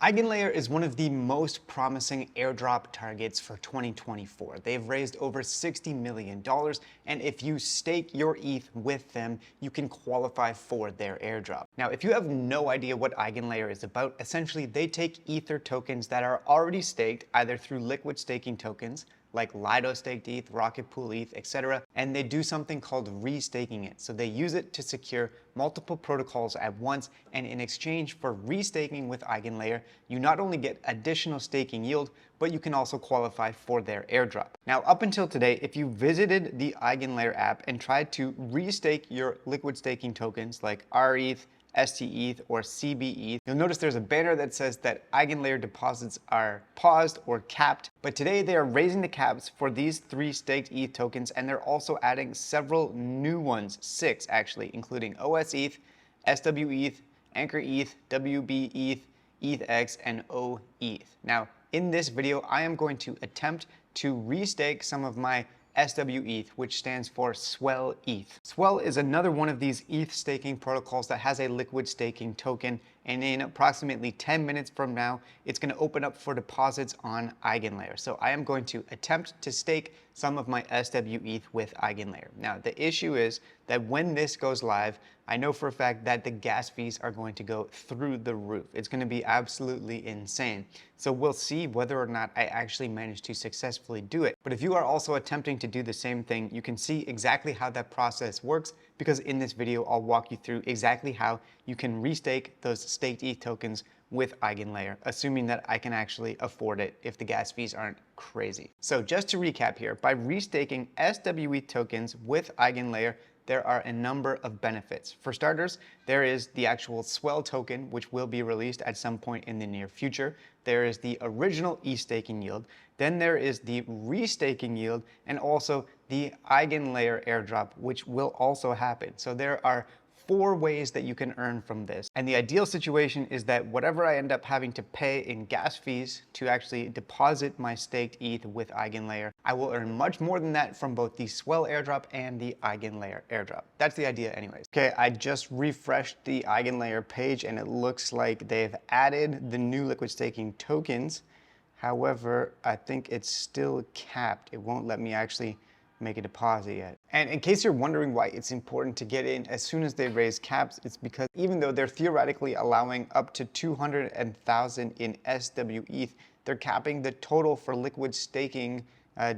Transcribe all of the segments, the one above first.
Eigenlayer is one of the most promising airdrop targets for 2024. They've raised over $60 million, and if you stake your ETH with them, you can qualify for their airdrop. Now, if you have no idea what Eigenlayer is about, essentially they take Ether tokens that are already staked either through liquid staking tokens, like Lido staked ETH, Rocket Pool ETH, etc. And they do something called restaking it. So they use it to secure multiple protocols at once, and in exchange for restaking with Eigenlayer, you not only get additional staking yield, but you can also qualify for their airdrop. Now, up until today, if you visited the Eigenlayer app and tried to restake your liquid staking tokens like RETH, STETH, or CBETH, you'll notice there's a banner that says that Eigenlayer deposits are paused or capped, but today they are raising the caps for these 3 staked ETH tokens, and they're also adding several new ones, 6 actually, including OSETH, SWETH, Anchor ETH, WBETH, ETHX, and OETH. Now, in this video, I am going to attempt to restake some of my SWETH, which stands for Swell ETH. Swell is another one of these ETH staking protocols that has a liquid staking token, and in approximately 10 minutes from now, it's going to open up for deposits on Eigenlayer. So I am going to attempt to stake some of my SWETH with Eigenlayer. Now, the issue is that when this goes live, I know for a fact that the gas fees are going to go through the roof. It's going to be absolutely insane. So we'll see whether or not I actually manage to successfully do it. But if you are also attempting to do the same thing, you can see exactly how that process works, because in this video, I'll walk you through exactly how you can restake those staked ETH tokens with Eigenlayer, assuming that I can actually afford it if the gas fees aren't crazy. So just to recap here, by restaking SWETH tokens with Eigenlayer, there are a number of benefits. For starters, there is the actual Swell token, which will be released at some point in the near future. There is the original e-staking yield. Then there is the restaking yield, and also the Eigenlayer airdrop, which will also happen. So there are 4 ways that you can earn from this. And the ideal situation is that whatever I end up having to pay in gas fees to actually deposit my staked ETH with Eigenlayer, I will earn much more than that from both the Swell airdrop and the Eigenlayer airdrop. That's the idea anyways. Okay, I just refreshed the Eigenlayer page and it looks like they've added the new liquid staking tokens. However, I think it's still capped. It won't let me actually make a deposit yet. And in case you're wondering why it's important to get in as soon as they raise caps, it's because even though they're theoretically allowing up to 200,000 in SWETH, they're capping the total for liquid staking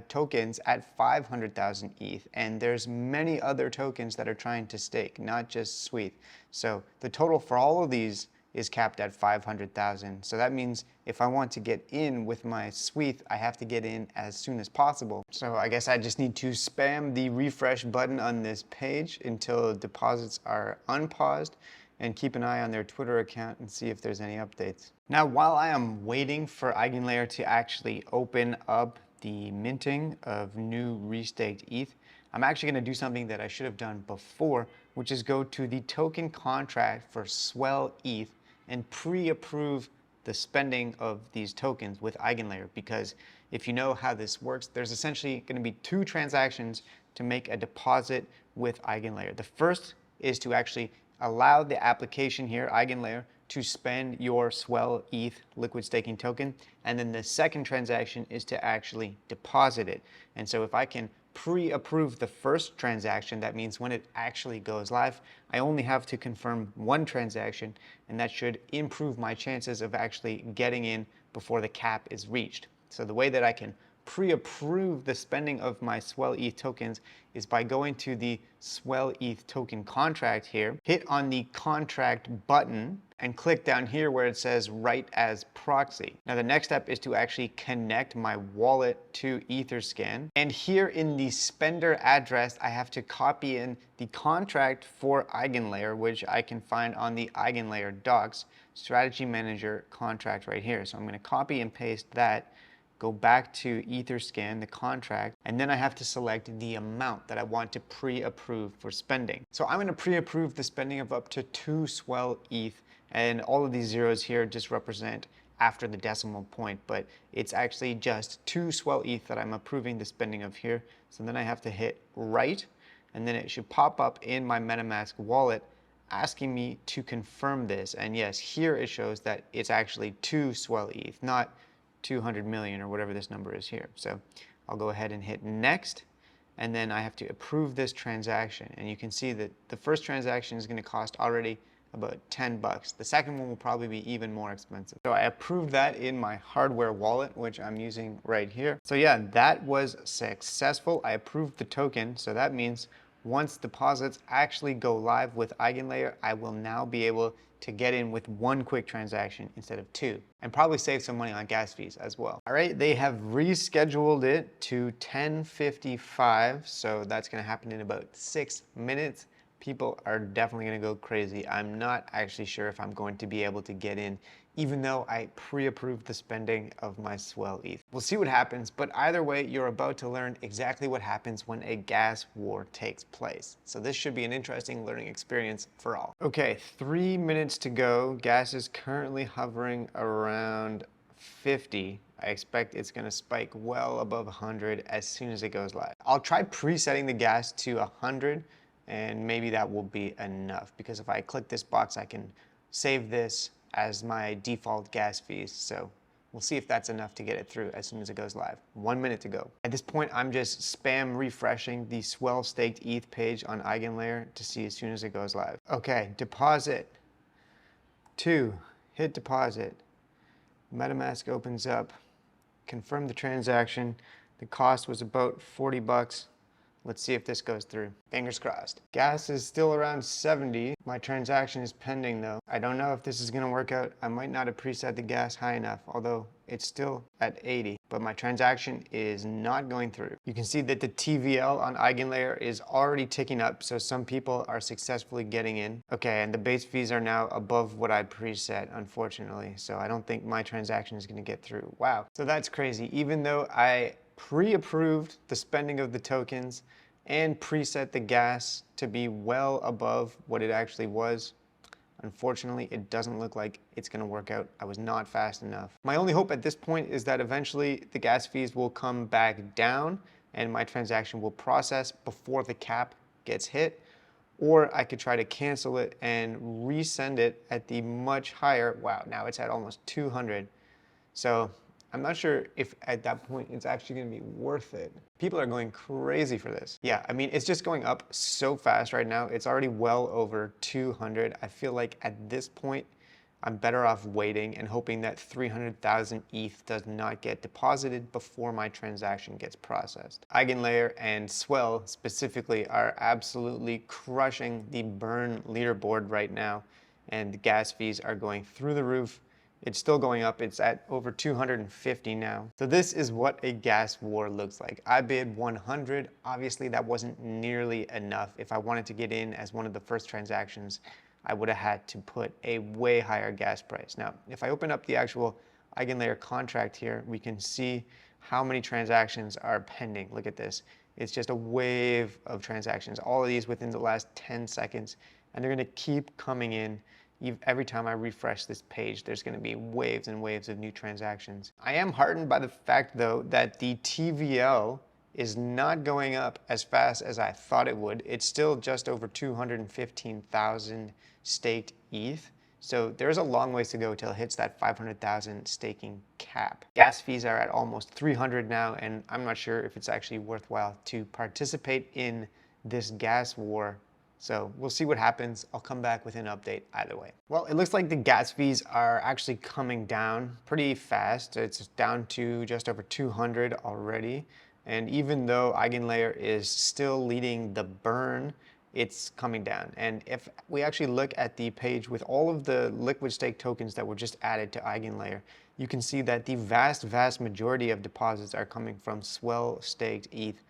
tokens at 500,000 ETH, and there's many other tokens that are trying to stake, not just SWETH. So the total for all of these is capped at 500,000. So that means if I want to get in with my SWETH, I have to get in as soon as possible. So I guess I just need to spam the refresh button on this page until deposits are unpaused, and keep an eye on their Twitter account and see if there's any updates. Now, while I am waiting for Eigenlayer to actually open up the minting of new restaked ETH, I'm actually going to do something that I should have done before, which is go to the token contract for Swell ETH and pre-approve the spending of these tokens with Eigenlayer, because if you know how this works, there's essentially going to be 2 transactions to make a deposit with Eigenlayer. The first is to actually allow the application here, Eigenlayer, to spend your Swell ETH liquid staking token, and then the second transaction is to actually deposit it. And so if I can pre-approve the first transaction, that means when it actually goes live, I only have to confirm 1 transaction, and that should improve my chances of actually getting in before the cap is reached. So the way that I can pre-approve the spending of my Swell ETH tokens is by going to the Swell ETH token contract here, hit on the contract button, and click down here where it says write as proxy. Now the next step is to actually connect my wallet to Etherscan. And here in the spender address, I have to copy in the contract for Eigenlayer, which I can find on the Eigenlayer docs, strategy manager contract right here. So I'm going to copy and paste that, go back to Etherscan, the contract, and then I have to select the amount that I want to pre-approve for spending. So I'm going to pre-approve the spending of up to 2 Swell ETH, and all of these zeros here just represent after the decimal point, but it's actually just 2 Swell ETH that I'm approving the spending of here. So then I have to hit write, and then it should pop up in my MetaMask wallet asking me to confirm this. And yes, here it shows that it's actually 2 swell ETH, not 200 million or whatever this number is here. So I'll go ahead and hit next. And then I have to approve this transaction. And you can see that the first transaction is going to cost already about 10 bucks. The second one will probably be even more expensive. So I approved that in my hardware wallet, which I'm using right here. So yeah, that was successful. I approved the token. So that means once deposits actually go live with Eigenlayer, I will now be able to get in with one quick transaction instead of two, and probably save some money on gas fees as well. All right, they have rescheduled it to 10:55, so that's gonna happen in about 6 minutes. People are definitely gonna go crazy. I'm not actually sure if I'm going to be able to get in, even though I pre-approved the spending of my swell ETH. We'll see what happens, but either way, you're about to learn exactly what happens when a gas war takes place. So this should be an interesting learning experience for all. Okay, 3 minutes to go. Gas is currently hovering around 50. I expect it's gonna spike well above 100 as soon as it goes live. I'll try presetting the gas to 100, and maybe that will be enough, because if I click this box, I can save this as my default gas fees. So we'll see if that's enough to get it through as soon as it goes live. 1 minute to go. At this point, I'm just spam refreshing the swell staked ETH page on Eigenlayer to see as soon as it goes live. Okay, deposit. 2, hit deposit. MetaMask opens up. Confirm the transaction. The cost was about 40 bucks. Let's see if this goes through. Fingers crossed. Gas is still around 70. My transaction is pending though. I don't know if this is gonna work out. I might not have preset the gas high enough, although it's still at 80, but my transaction is not going through. You can see that the TVL on Eigenlayer is already ticking up, so some people are successfully getting in. Okay, and the base fees are now above what I preset, unfortunately, so I don't think my transaction is gonna get through. Wow, so that's crazy. Even though I pre-approved the spending of the tokens and preset the gas to be well above what it actually was, unfortunately, it doesn't look like it's gonna work out. I was not fast enough. My only hope at this point is that eventually the gas fees will come back down and my transaction will process before the cap gets hit, or I could try to cancel it and resend it at the much higher, wow, now it's at almost 200. So I'm not sure if at that point it's actually gonna be worth it. People are going crazy for this. Yeah, I mean, it's just going up so fast right now. It's already well over 200. I feel like at this point, I'm better off waiting and hoping that 300,000 ETH does not get deposited before my transaction gets processed. Eigenlayer and Swell specifically are absolutely crushing the burn leaderboard right now, and the gas fees are going through the roof. It's still going up. It's at over 250 now. So this is what a gas war looks like. I bid 100. Obviously, that wasn't nearly enough. If I wanted to get in as one of the first transactions, I would have had to put a way higher gas price. Now, if I open up the actual Eigenlayer contract here, we can see how many transactions are pending. Look at this. It's just a wave of transactions. All of these within the last 10 seconds, and they're gonna keep coming in. Every time I refresh this page, there's gonna be waves and waves of new transactions. I am heartened by the fact though that the TVL is not going up as fast as I thought it would. It's still just over 215,000 staked ETH. So there's a long ways to go till it hits that 500,000 staking cap. Gas fees are at almost 300 now, and I'm not sure if it's actually worthwhile to participate in this gas war. So we'll see what happens. I'll come back with an update either way. Well, it looks like the gas fees are actually coming down pretty fast. It's down to just over 200 already. And even though Eigenlayer is still leading the burn, it's coming down. And if we actually look at the page with all of the liquid stake tokens that were just added to Eigenlayer, you can see that the vast majority of deposits are coming from swell staked ETH,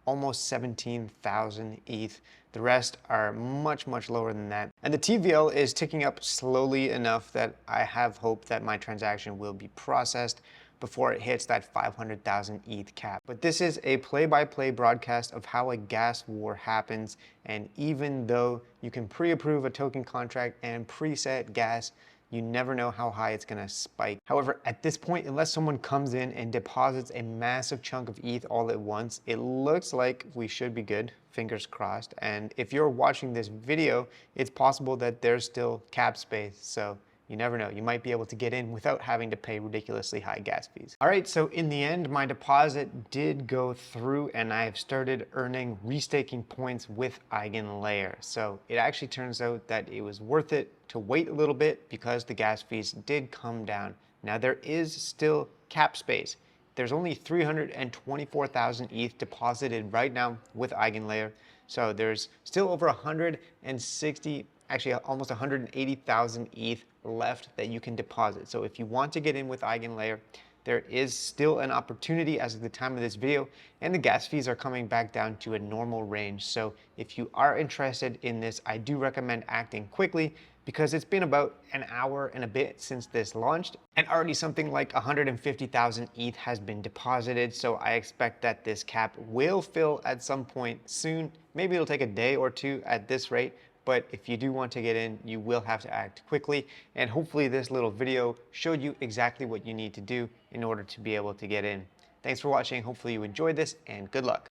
almost 17,000 ETH. The rest are much lower than that. And the TVL is ticking up slowly enough that I have hope that my transaction will be processed before it hits that 500,000 ETH cap. But this is a play-by-play broadcast of how a gas war happens. And even though you can pre-approve a token contract and preset gas, You never know how high it's gonna spike. However, at this point, unless someone comes in and deposits a massive chunk of ETH all at once, it looks like we should be good, fingers crossed. And if you're watching this video, it's possible that there's still cap space. So you never know, you might be able to get in without having to pay ridiculously high gas fees. All right, so in the end, my deposit did go through and I have started earning restaking points with Eigenlayer. So it actually turns out that it was worth it to wait a little bit because the gas fees did come down. Now there is still cap space. There's only 324,000 ETH deposited right now with Eigenlayer. So there's still over 160, actually almost 180,000 ETH left that you can deposit. So if you want to get in with Eigenlayer, there is still an opportunity as of the time of this video, and the gas fees are coming back down to a normal range. So if you are interested in this, I do recommend acting quickly because it's been about an hour and a bit since this launched, and already something like 150,000 ETH has been deposited. So I expect that this cap will fill at some point soon. Maybe it'll take a day or two at this rate, but if you do want to get in, you will have to act quickly. And hopefully this little video showed you exactly what you need to do in order to be able to get in. Thanks for watching. Hopefully you enjoyed this, and good luck.